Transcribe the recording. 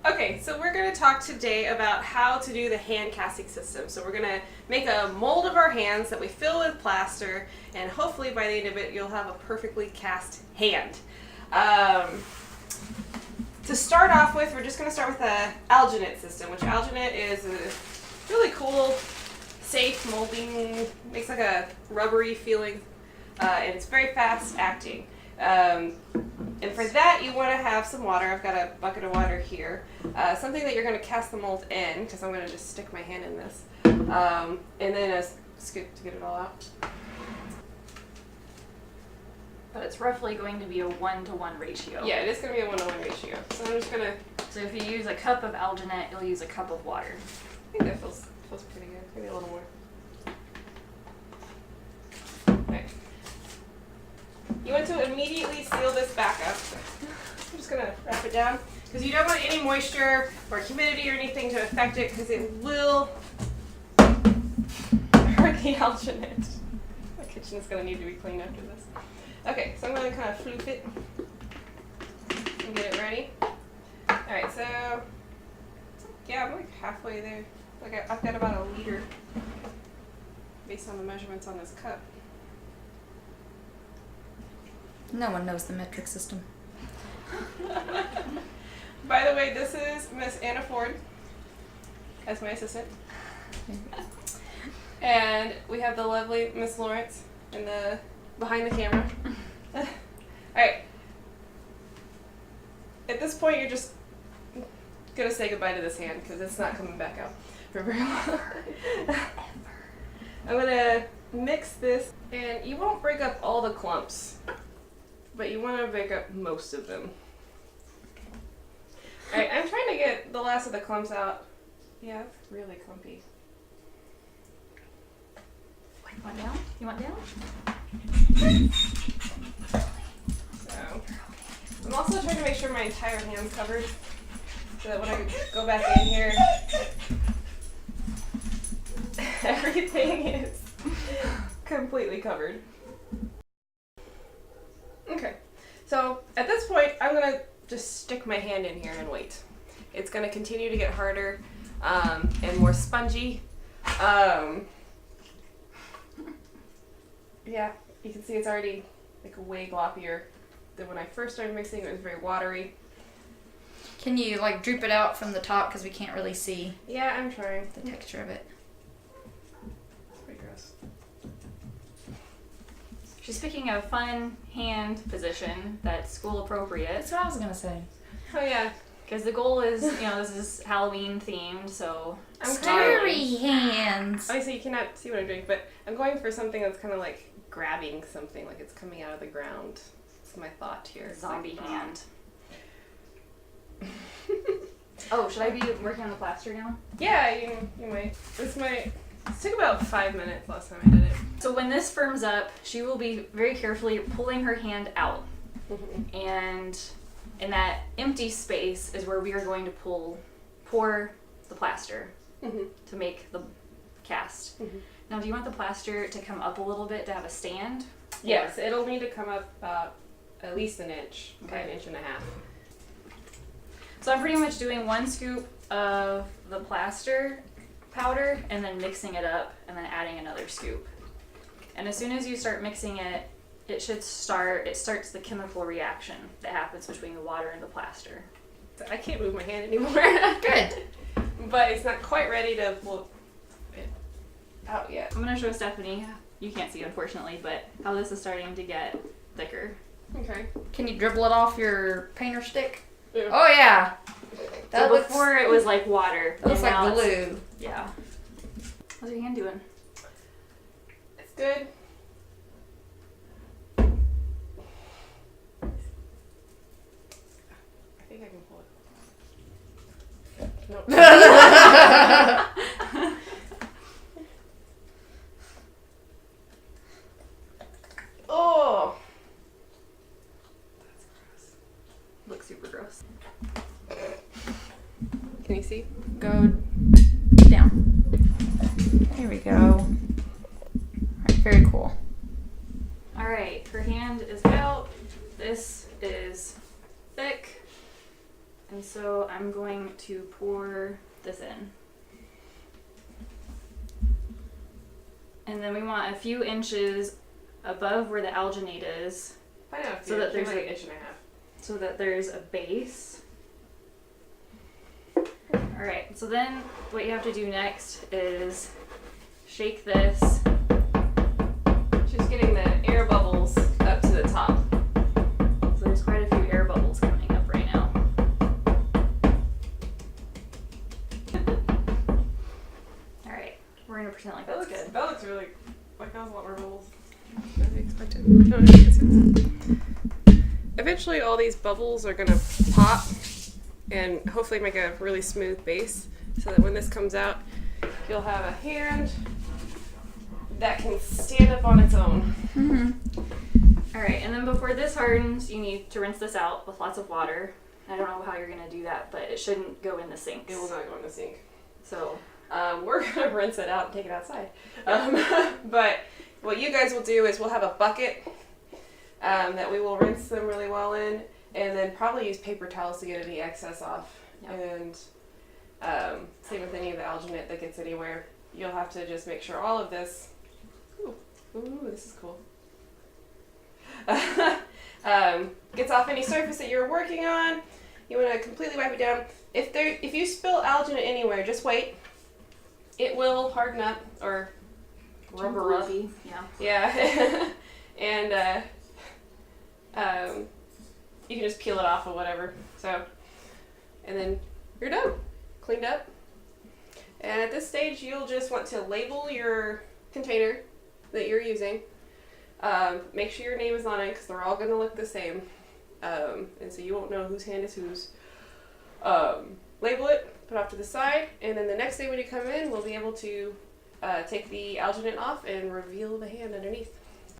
Okay, so we're going to talk today about how to do the hand casting system. So we're going to make a mold of our hands that we fill with plaster, and hopefully by the end of it you'll have a perfectly cast hand. To start off with, we're just going to start with the Alginate system, which Alginate is a really cool, safe molding, makes like a rubbery feeling, and it's very fast acting. And for that, you want to have some water. I've got a bucket of water here. Something that you're going to cast the mold in, because I'm going to just stick my hand in this. And then a scoop to get it all out. But it's roughly going to be a 1-to-1 ratio. Yeah, it is going to be a 1-to-1 ratio. So I'm just going to... So if you use a cup of alginate, you'll use a cup of water. I think that feels pretty good. Maybe a little more. Okay. You want to immediately seal this back up. I'm just going to wrap it down because you don't want any moisture or humidity or anything to affect it because it will hurt the alginate. The kitchen is going to need to be cleaned after this. Okay, so I'm going to kind of floop it and get it ready. Alright, so yeah, I'm like halfway there. Like I've got about a liter based on the measurements on this cup. No one knows the metric system. By the way, this is Miss Anna Ford as my assistant. And we have the lovely Miss Lawrence in the behind the camera. Alright. At this point you're just gonna say goodbye to this hand because it's not coming back out for very long. I'm gonna mix this, and you won't break up all the clumps, but you want to break up most of them. Alright, I'm trying to get the last of the clumps out. Yeah, it's really clumpy. You want down? You want down? So, I'm also trying to make sure my entire hand's covered so that when I go back in here, everything is completely covered. Okay, so at this point, I'm going to just stick my hand in here and wait. It's going to continue to get harder and more spongy. Yeah, you can see it's already like way gloppier than when I first started mixing. It was very watery. Can you like droop it out from the top because we can't really see Yeah, I'm trying. the texture of it? It's pretty gross. She's picking a fun hand position that's school appropriate. That's what I was gonna say. Oh yeah. Because the goal is, this is Halloween themed, so... I'm Scary hands. Obviously you cannot see what I'm doing, but I'm going for something that's kind of like grabbing something, like it's coming out of the ground. That's my thought here. Zombie hand. Oh, should I be working on the plaster now? Yeah, you might. This took about 5 minutes last time I did it. So when this firms up, she will be very carefully pulling her hand out. Mm-hmm. And in that empty space is where we are going to pour the plaster to make the cast. Mm-hmm. Now, do you want the plaster to come up a little bit to have a stand? Yes, it'll need to come up about at least an inch, Okay. an inch and a half. So I'm pretty much doing 1 scoop of the plaster powder and then mixing it up and then adding another scoop. And as soon as you start mixing it, it starts the chemical reaction that happens between the water and the plaster. So I can't move my hand anymore. Good. But it's not quite ready to pull it out yet. I'm going to show Stephanie, you can't see unfortunately, but how this is starting to get thicker. Okay. Can you dribble it off your painter stick? Yeah. Oh yeah. That So looks. before it was like water. That looks and now like it's- glue. Yeah. How's your hand doing? It's good. I think I can pull it. Nope. Oh! That's gross. Looks super gross. Can you see? Go down. There we go. Alright, very cool. Alright, her hand is out. This is thick. And so I'm going to pour this in. And then we want a few inches above where the alginate is, I know, so that there's like a- an inch and a half. so that there's a base. Alright, so then what you have to do next is shake this. She's getting the air bubbles up to the top. So there's quite a few air bubbles coming up right now. Alright, we're gonna pretend like that's good. That looks really, like that was a lot more bubbles than I expected. I don't know if you can see. Eventually all these bubbles are gonna pop and hopefully make a really smooth base so that when this comes out, you'll have a hand that can stand up on its own. Alright, and then before this hardens, you need to rinse this out with lots of water. I don't know how you're gonna do that, but it shouldn't go in the sink. It will not go in the sink. So, We're gonna rinse it out and take it outside. But what you guys will do is we'll have a bucket that we will rinse them really well in, and then probably use paper towels to get any excess off. Yep. And same with any of the alginate that gets anywhere. You'll have to just make sure all of this. Ooh, this is cool. Gets off any surface that you're working on. You want to completely wipe it down. If you spill alginate anywhere, just wait. It will harden up or rubber up. Yeah. Yeah. And you can just peel it off or whatever. So, and then you're done. Cleaned up. And at this stage, you'll just want to label your container that you're using. Make sure your name is on it because they're all going to look the same. And so you won't know whose hand is whose. Label it, put it off to the side, and then the next day when you come in, we'll be able to take the alginate off and reveal the hand underneath.